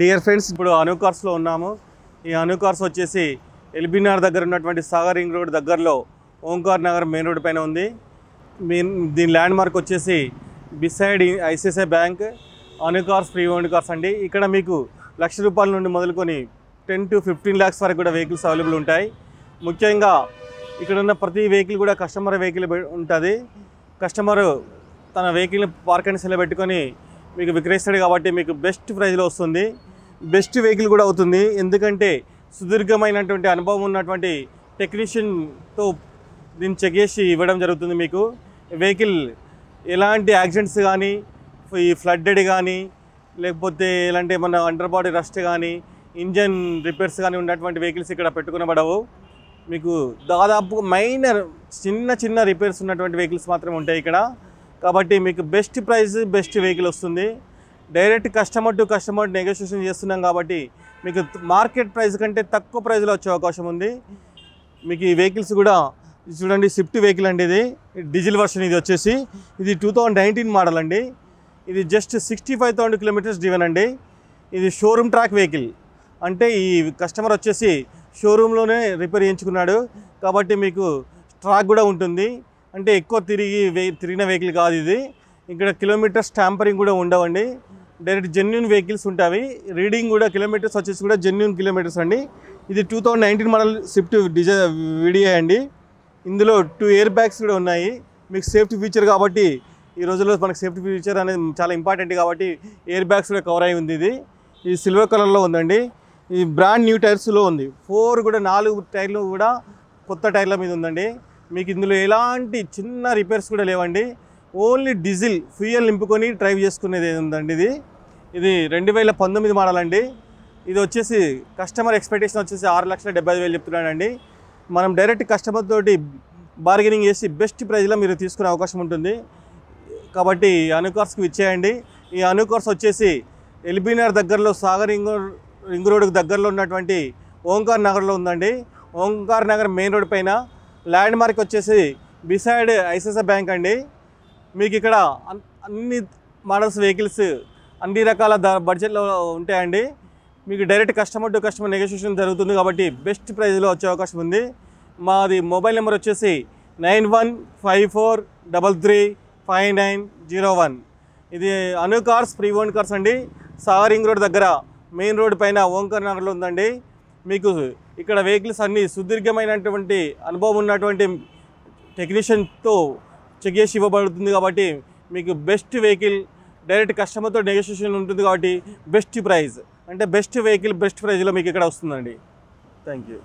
Dear friends, ఇప్పుడు అను కార్స్లో ఉన్నాము. ఈ అను కార్స్ వచ్చేసి ఎల్బీనగర్ దగ్గర ఉన్నటువంటి సాగర్ రింగ్ రోడ్ దగ్గరలో ఓంకార్ నగర్ మెయిన్ రోడ్ పైన ఉంది. దీని ల్యాండ్ మార్క్ వచ్చేసి బిసైడ్ ఐసిఐసిఐ బ్యాంక్. అను కార్స్ ఫ్రీ ఓన్డ్ కార్స్ అండి. ఇక్కడ మీకు ₹1,00,000 నుండి మొదలుకొని 10 to 15 lakhs వరకు కూడా వెహికల్స్ అవైలబుల్ ఉంటాయి. ముఖ్యంగా ఇక్కడ ఉన్న ప్రతి వెహికల్ కూడా కస్టమర్ వెహికల్ ఉంటుంది. కస్టమర్ తన వెహికల్ని పార్క్ అండ్ సెల్ పెట్టుకొని మీకు విక్రయిస్తాడు కాబట్టి మీకు బెస్ట్ ప్రైస్లో వస్తుంది. బెస్ట్ వెహికల్ కూడా అవుతుంది. ఎందుకంటే సుదీర్ఘమైనటువంటి అనుభవం ఉన్నటువంటి టెక్నీషియన్తో దీన్ని చెక్ చేసి ఇవ్వడం జరుగుతుంది. మీకు వెహికల్ ఎలాంటి యాక్సిడెంట్స్ కానీ, ఈ ఫ్లడ్డెడ్ కానీ, లేకపోతే ఎలాంటి ఏమన్నా అండర్ బాడీ రస్ట్ కానీ, ఇంజన్ రిపేర్స్ కానీ ఉన్నటువంటి వెహికల్స్ ఇక్కడ పెట్టుకునబడవు. మీకు దాదాపు మైనర్ చిన్న రిపేర్స్ ఉన్నటువంటి వెహికల్స్ మాత్రమే ఉంటాయి ఇక్కడ. కాబట్టి మీకు బెస్ట్ ప్రైస్, బెస్ట్ వెహికల్ వస్తుంది. Direct customer to customer negotiation చేస్తున్నాం కాబట్టి మీకు మార్కెట్ ప్రైస్ కంటే తక్కువ ప్రైస్లో వచ్చే అవకాశం ఉంది. మీకు ఈ వెహికల్స్ కూడా చూడండి, స్విఫ్ట్ వెహికల్ అండి. ఇది డీజిల్ వర్షన్. ఇది వచ్చేసి ఇది 2019 మోడల్ అండి. ఇది జస్ట్ 65,000 kilometers డ్రివెన్ అండి. ఇది షోరూమ్ ట్రాక్ వెహికల్. అంటే ఈ కస్టమర్ వచ్చేసి షోరూంలోనే రిపేర్ చేయించుకున్నాడు కాబట్టి మీకు ట్రాక్ కూడా ఉంటుంది. అంటే ఎక్కువ తిరిగిన వెహికల్ కాదు ఇది. ఇక్కడ కిలోమీటర్స్ ట్యాంపరింగ్ కూడా ఉండవండి. డైరెక్ట్ జెన్యూన్ వెహికల్స్ ఉంటాయి. రీడింగ్ కూడా కిలోమీటర్స్ వచ్చేసి కూడా జెన్యూన్ కిలోమీటర్స్ అండి. ఇది 2019 మోడల్ స్విఫ్ట్ వీడియో అండి. ఇందులో 2 ఎయిర్ బ్యాగ్స్ కూడా ఉన్నాయి. మీకు సేఫ్టీ ఫీచర్ కాబట్టి ఈ రోజుల్లో మనకు సేఫ్టీ ఫీచర్ అనేది చాలా ఇంపార్టెంట్ కాబట్టి ఎయిర్ బ్యాగ్స్ కూడా కవర్ అయి ఉంది. ఇది సిల్వర్ కలర్లో ఉందండి. ఈ బ్రాండ్ న్యూ టైర్స్లో ఉంది. 4 టైర్లు కూడా కొత్త టైర్ల మీద ఉందండి. మీకు ఇందులో ఎలాంటి చిన్న రిపేర్స్ కూడా లేవండి. ఓన్లీ డీజిల్ ఫ్యూయల్ నింపుకొని డ్రైవ్ చేసుకునేది ఉందండి. ఇది 2019 మోడల్ అండి. ఇది వచ్చేసి కస్టమర్ ఎక్స్పెక్టేషన్ వచ్చేసి 6,75,000 చెప్తున్నాడండి. మనం డైరెక్ట్ కస్టమర్ తోటి బార్గెనింగ్ చేసి బెస్ట్ ప్రైస్లో మీరు తీసుకునే అవకాశం ఉంటుంది. కాబట్టి అను కార్స్కి ఇచ్చేయండి. ఈ అను కార్స్ వచ్చేసి ఎల్బీనగర్ దగ్గరలో సాగర్ రింగ్ రోడ్కి దగ్గరలో ఉన్నటువంటి ఓంకార్ నగర్లో ఉందండి. ఓంకార్ నగర్ మెయిన్ రోడ్ పైన. ల్యాండ్ మార్క్ వచ్చేసి బిసైడ్ ఐసిఐసిఐ బ్యాంక్ అండి. మీకు ఇక్కడ అన్ని మోడల్స్ వెహికల్స్ అన్ని రకాల బడ్జెట్లో ఉంటాయండి. మీకు direct customer to customer negotiation జరుగుతుంది కాబట్టి బెస్ట్ ప్రైస్లో వచ్చే అవకాశం ఉంది. మాది మొబైల్ నెంబర్ వచ్చేసి 9154335901. ఇది అను కార్స్ ఫ్రీ ఓన్డ్ కార్స్ అండి. సాగర్ రింగ్ రోడ్ దగ్గర మెయిన్ రోడ్ పైన ఓంకార్ నగర్లో ఉందండి. మీకు ఇక్కడ వెహికల్స్ అన్నీ సుదీర్ఘమైనటువంటి అనుభవం ఉన్నటువంటి టెక్నీషియన్తో చెక్ చేసి ఇవ్వబడుతుంది కాబట్టి మీకు బెస్ట్ వెహికల్ డైరెక్ట్ కస్టమర్తో నెగోషియేషన్ ఉంటుంది కాబట్టి బెస్ట్ ప్రైస్ అంటే బెస్ట్ వెహికల్ బెస్ట్ ప్రైస్లో మీకు ఇక్కడ వస్తుందండి. Thank you.